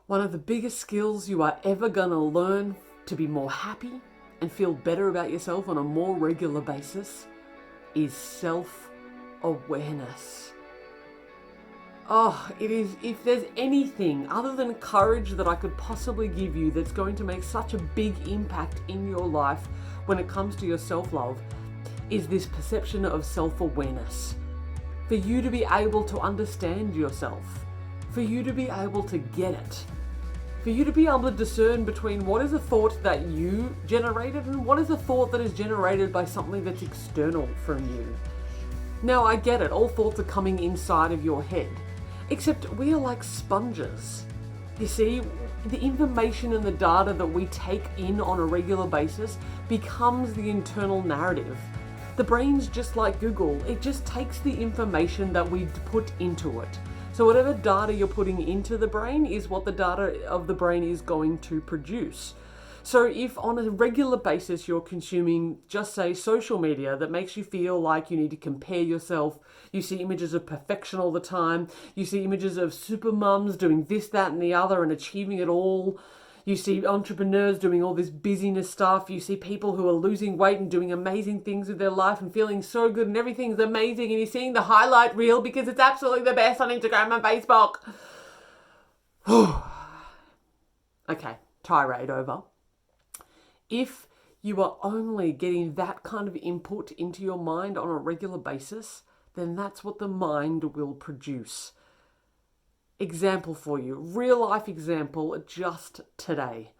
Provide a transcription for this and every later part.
One of the biggest skills you are ever going to learn to be more happy and feel better about yourself on a more regular basis is self-awareness. Oh, it is, if there's anything other than courage that I could possibly give you that's going to make such a big impact in your life when it comes to your self-love, is this perception of self-awareness. For you to be able to understand yourself, for you to be able to get it, for you to be able to discern between what is a thought that you generated and what is a thought that is generated by something that's external from you. Now, I get it, all thoughts are coming inside of your head, except we are like sponges. You see, the information and the data that we take in on a regular basis becomes the internal narrative. The brain's just like Google, it just takes the information that we put into it. So whatever data you're putting into the brain is what the data of the brain is going to produce. So if on a regular basis you're consuming, just say, social media that makes you feel like you need to compare yourself, you see images of perfection all the time, you see images of super mums doing this, that and the other and achieving it all, you see entrepreneurs doing all this busyness stuff, you see people who are losing weight and doing amazing things with their life and feeling so good and everything's amazing, and you're seeing the highlight reel because it's absolutely the best on Instagram and Facebook. Okay, tirade over. If you are only getting that kind of input into your mind on a regular basis, then that's what the mind will produce. Example for you, real life example just today.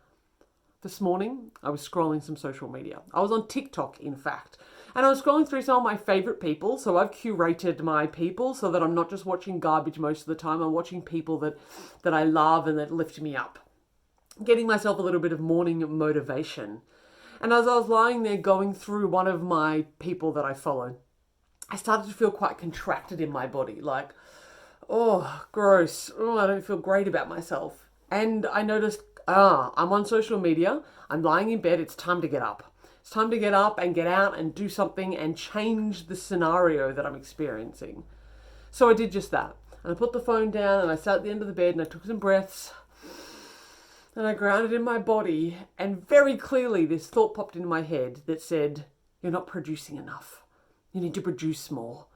This morning, I was scrolling some social media. I was on TikTok, in fact, and I was scrolling through some of my favorite people. So I've curated my people so that I'm not just watching garbage most of the time. I'm watching people that I love and that lift me up. Getting myself a little bit of morning motivation. And as I was lying there going through one of my people that I follow, I started to feel quite contracted in my body, like, oh, gross. Oh, I don't feel great about myself. And I noticed, I'm on social media. I'm lying in bed. It's time to get up. It's time to get up and get out and do something and change the scenario that I'm experiencing. So I did just that. And I put the phone down and I sat at the end of the bed and I took some breaths and I grounded in my body. And very clearly this thought popped into my head that said, you're not producing enough. You need to produce more.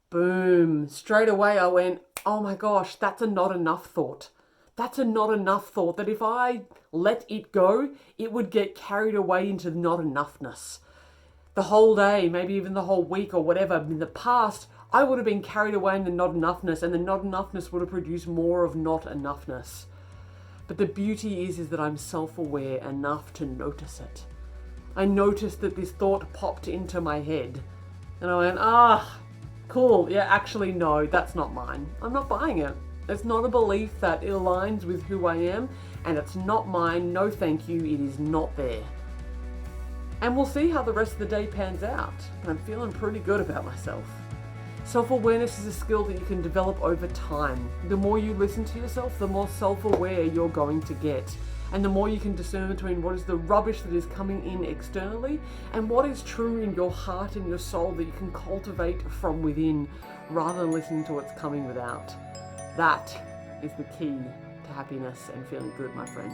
Boom. Straight away I went, oh my gosh, that's a not enough thought. That's a not enough thought that if I let it go, it would get carried away into not enoughness. The whole day, maybe even the whole week or whatever, in the past, I would have been carried away in the not enoughness, and the not enoughness would have produced more of not enoughness. But the beauty is that I'm self-aware enough to notice it. I noticed that this thought popped into my head and I went, cool, yeah, actually, no, that's not mine. I'm not buying it. It's not a belief that aligns with who I am, and it's not mine. No, thank you. It is not there. And we'll see how the rest of the day pans out. But I'm feeling pretty good about myself. Self-awareness is a skill that you can develop over time. The more you listen to yourself, the more self-aware you're going to get. And the more you can discern between what is the rubbish that is coming in externally and what is true in your heart and your soul that you can cultivate from within rather than listening to what's coming without. That is the key to happiness and feeling good, my friends.